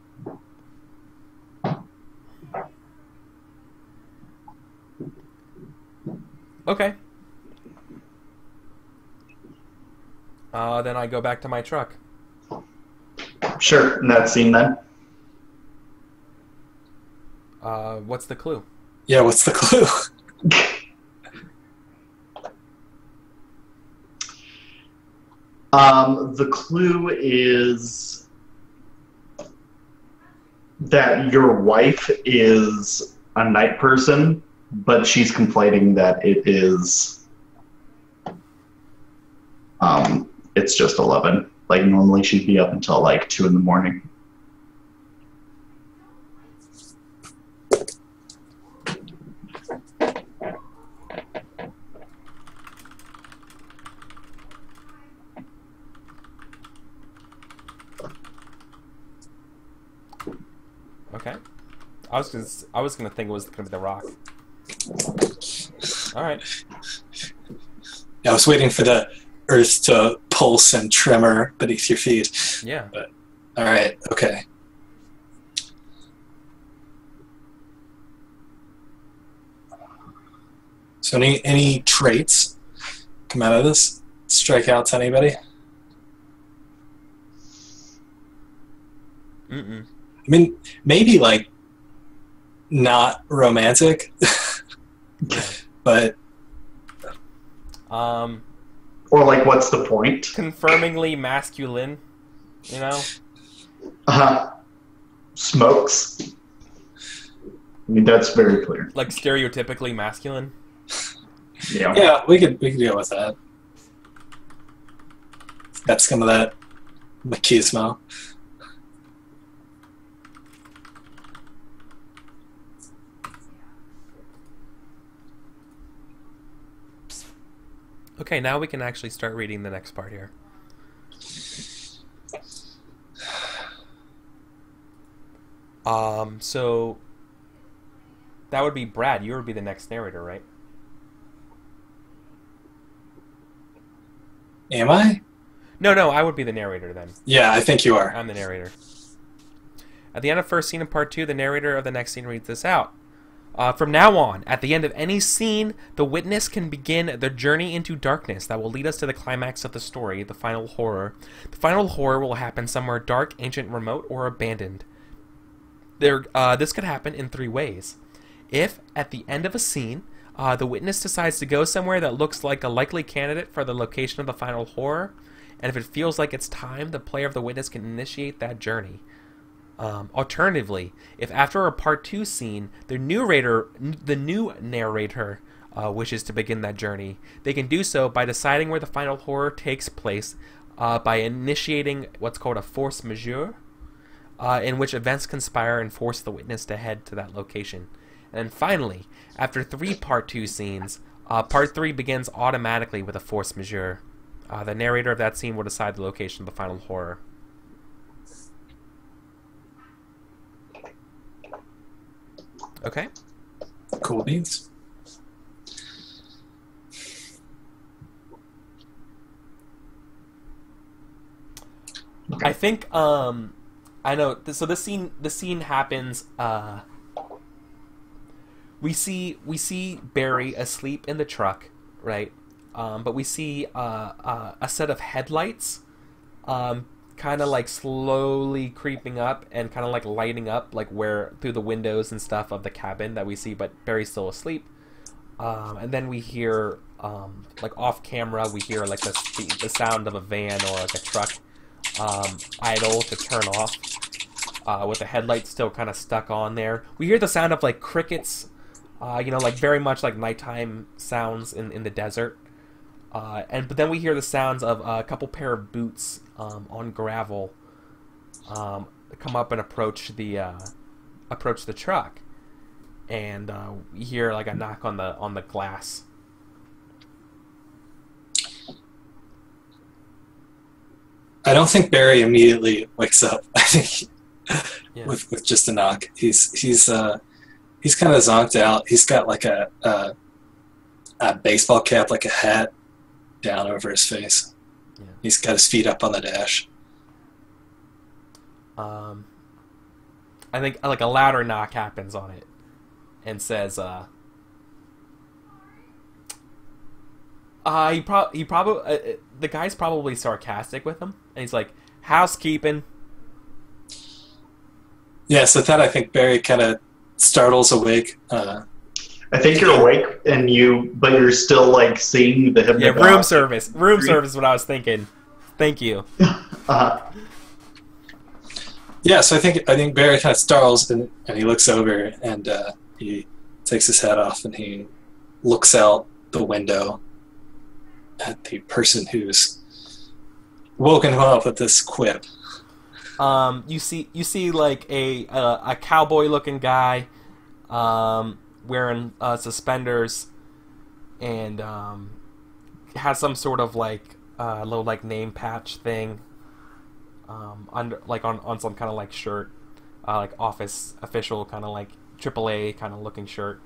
Okay. Then I go back to my truck. Sure, in that scene then. What's the clue? Yeah, what's the clue? The clue is that your wife is a night person, but she's complaining that it is it's just 11. Like normally she'd be up until like 2 in the morning. Okay. I was gonna think it was gonna be the rock. All right. Yeah, I was waiting for the earth to pulse and tremor beneath your feet. Yeah. But, all right. Okay. So any traits come out of this? Strike out to anybody? Mm-mm. I mean, maybe like not romantic, but Or like, what's the point? confirmingly masculine, you know? Smokes. I mean, that's very clear. Like stereotypically masculine. Yeah. yeah, we could deal with that. That's some of that machismo. Okay, now we can actually start reading the next part here. So that would be Brad. You would be the next narrator, right? Am I? No, I would be the narrator then. Yeah, I think you are. I'm the narrator. At the end of first scene in part 2, the narrator of the next scene reads this out. From now on, at the end of any scene, the witness can begin their journey into darkness that will lead us to the climax of the story, the final horror. The final horror will happen somewhere dark, ancient, remote, or abandoned. This could happen in 3 ways. If, at the end of a scene, the witness decides to go somewhere that looks like a likely candidate for the location of the final horror, and if it feels like it's time, the player of the witness can initiate that journey. Alternatively, if after a part 2 scene, the new narrator wishes to begin that journey, they can do so by deciding where the final horror takes place by initiating what's called a force majeure, in which events conspire and force the witness to head to that location. And then finally, after 3 part 2 scenes, part 3 begins automatically with a force majeure. The narrator of that scene will decide the location of the final horror. Okay. Cool beans. Okay. I think I know. So this scene happens. We see Barry asleep in the truck, right? But we see a set of headlights, kind of like slowly creeping up and kind of like lighting up, like where through the windows and stuff of the cabin that we see. But Barry's still asleep. And then we hear, like off camera, we hear like the sound of a van or like a truck idle to turn off, with the headlights still kind of stuck on there. We hear the sound of like crickets, like very much like nighttime sounds in the desert. But then we hear the sounds of a couple pair of boots on gravel come up and approach the truck, and we hear like a knock on the glass. I don't think Barry immediately wakes up. I think Yeah. with just a knock, he's kind of zonked out. He's got like a baseball cap, like a hat, down over his face. Yeah. He's got his feet up on the dash. I think like a louder knock happens on it and says, the guy's probably sarcastic with him, and he's like, housekeeping. Yeah, so that I think Barry kind of startles awake. I think you're awake, but you're still like seeing the Yeah, hypnagogic. room service. Room service is what I was thinking. Thank you. Yeah, so I think Barry kind of startles and he looks over and he takes his hat off and he looks out the window at the person who's woken him up with this quip. You see like a cowboy looking guy, wearing suspenders, and has some sort of like little like name patch thing, under like on some kind of like shirt, like office official kind of like AAA kind of looking shirt.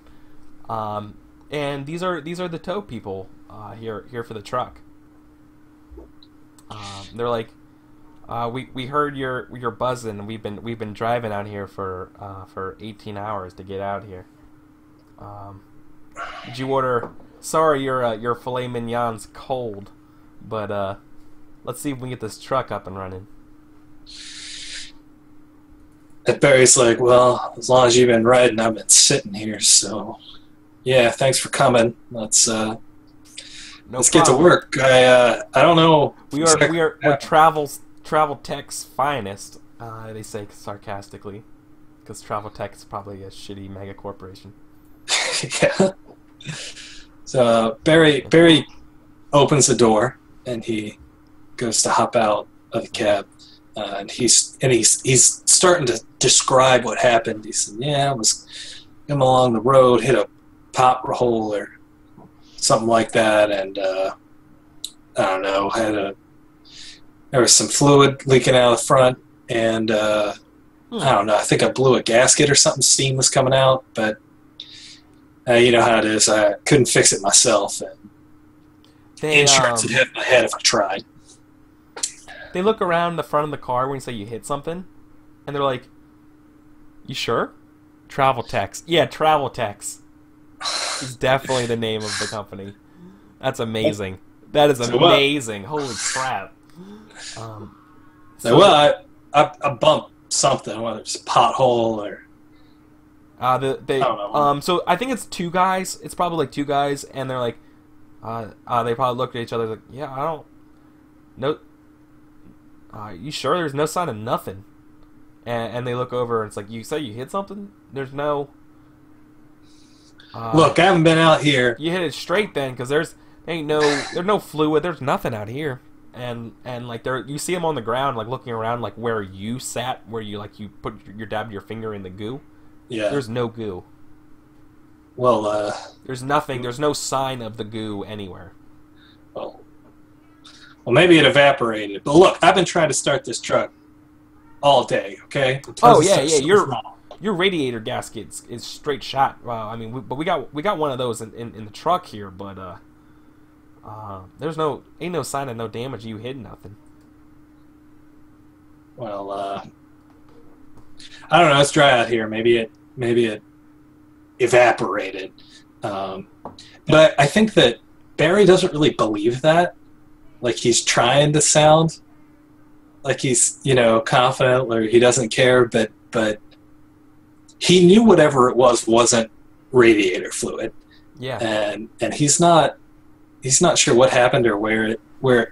And these are the tow people here for the truck. They're like, we heard you're buzzing. We've been driving out here for 18 hours to get out here. Did you order sorry, your filet mignon's cold, but let's see if we can get this truck up and running. And Barry's like, well, as long as you've been riding, I've been sitting here, so yeah, thanks for coming. Let's get to work. I don't know. We're travel tech's finest. They say sarcastically, because Travel Tech is probably a shitty mega corporation. Yeah. So Barry opens the door and he goes to hop out of the cab, and he's starting to describe what happened. He said, "Yeah, I was coming along the road, hit a pothole or something like that, and I don't know, there was some fluid leaking out of the front, and I don't know, I think I blew a gasket or something. Steam was coming out, but you know how it is. I couldn't fix it myself, and insurance would hit my head if I tried." They look around the front of the car when you say you hit something, and they're like, "You sure?" Travel Techs. Yeah, Travel Techs is definitely the name of the company. That's amazing. That is amazing. Holy crap. Well, I bumped something, whether it's a pothole or... I don't know. So I think it's two guys. It's probably like two guys, and they're like, they probably look at each other like, yeah, I don't know. You sure there's no sign of nothing? And they look over and it's like, you say you hit something? There's no... Look, I haven't been out here. You hit it straight then, because there's no fluid. There's nothing out here. And like you see them on the ground, like looking around, like where you sat, where you dabbed your finger in the goo. Yeah. There's no goo. Well, there's nothing. There's no sign of the goo anywhere. Well, maybe it evaporated. But look, I've been trying to start this truck all day. Okay. Oh yeah. Your radiator gasket is straight shot. I mean, we got one of those in the truck here, but there's ain't no sign of no damage. You hit nothing. Well, I don't know. It's dry out here. Maybe it evaporated. But I think that Barry doesn't really believe that. Like he's trying to sound like he's, confident, or he doesn't care, but he knew whatever it wasn't radiator fluid. Yeah. And he's not sure what happened or where it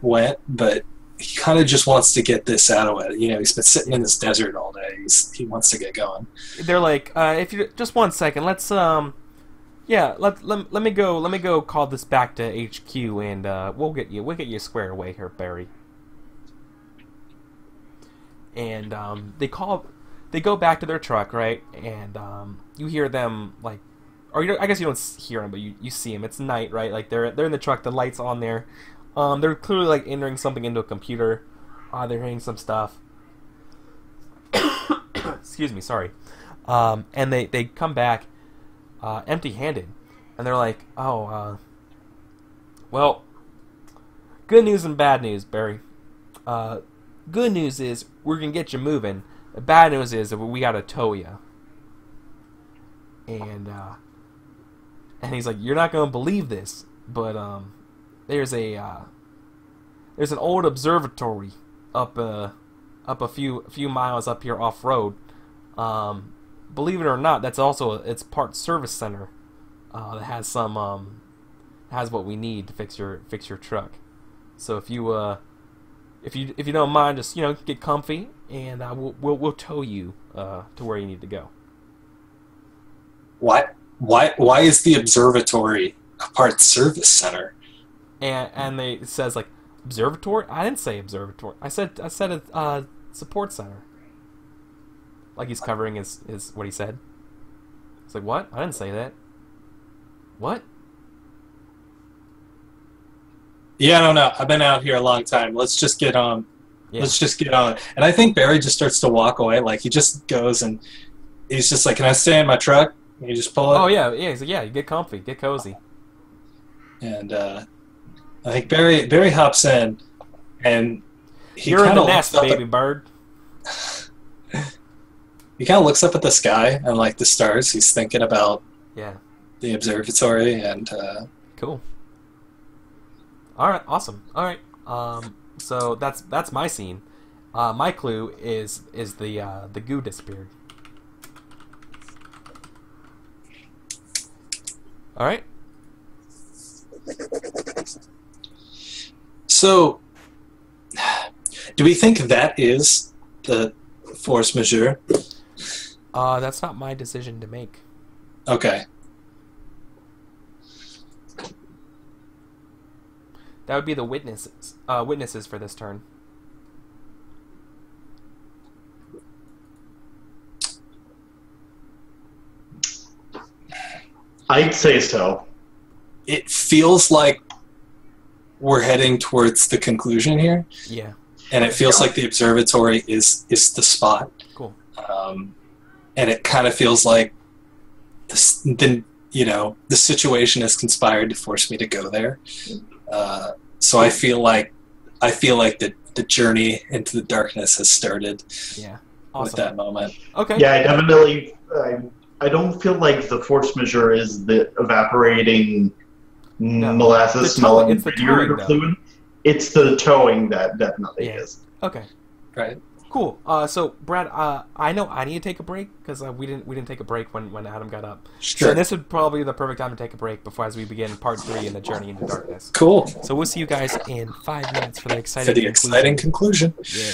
went, but he kind of just wants to get this out of it. He's been sitting in this desert all day. He wants to get going. They're like, if you just 1 second, let's let me go call this back to HQ, and we'll get you squared away here, Barry. And they go back to their truck, right? And you hear them like, or I guess you don't hear them, but you see them. It's night, right? Like they're in the truck, the lights on there. They're clearly like entering something into a computer. They're hearing some stuff. Excuse me, sorry. And they come back empty-handed, and they're like, "Oh, well, good news and bad news, Barry. Good news is we're gonna get you moving. The bad news is that we gotta tow you." And he's like, "You're not gonna believe this, but there's an old observatory up a few miles up here off road. Believe it or not, it's part service center that has has what we need to fix your truck. So if you don't mind, just get comfy, and we'll tow you to where you need to go." Why is the observatory a part service center? And it says like observatory. I didn't say observatory. I said a support center. Like he's covering his what he said. It's like, what? I didn't say that. What? Yeah, I don't know. I've been out here a long time. Let's just get on. Yeah. Let's just get on. And I think Barry just starts to walk away. Like he just goes and he's just like, "Can I stay in my truck?" And you just pull it. Oh yeah. He's like, "Yeah, get comfy, get cozy." And I think Barry hops in, and you're in the nest, baby bird. He kind of looks up at the sky and like the stars. He's thinking about the observatory and Cool. All right. Awesome. All right. So that's my scene. My clue is the goo disappeared. All right. So, do we think that is the force majeure? That's not my decision to make. Okay. That would be the witnesses for this turn. I'd say so. It feels like we're heading towards the conclusion here. Yeah. And it feels like the observatory is the spot. Cool. And it kind of feels like the situation has conspired to force me to go there. So I feel like the journey into the darkness has started. Yeah. Awesome. With that moment. Okay. Yeah, I definitely. I don't feel like the force majeure is the evaporating molasses smelling it's the towing, fluid. It's the towing that definitely is. Okay. Right. Cool. So Brad, I know I need to take a break because we didn't take a break when Adam got up. Sure. So this would probably be the perfect time to take a break before as we begin part 3 in the journey into darkness. Cool. So we'll see you guys in 5 minutes for the exciting conclusion. Yeah.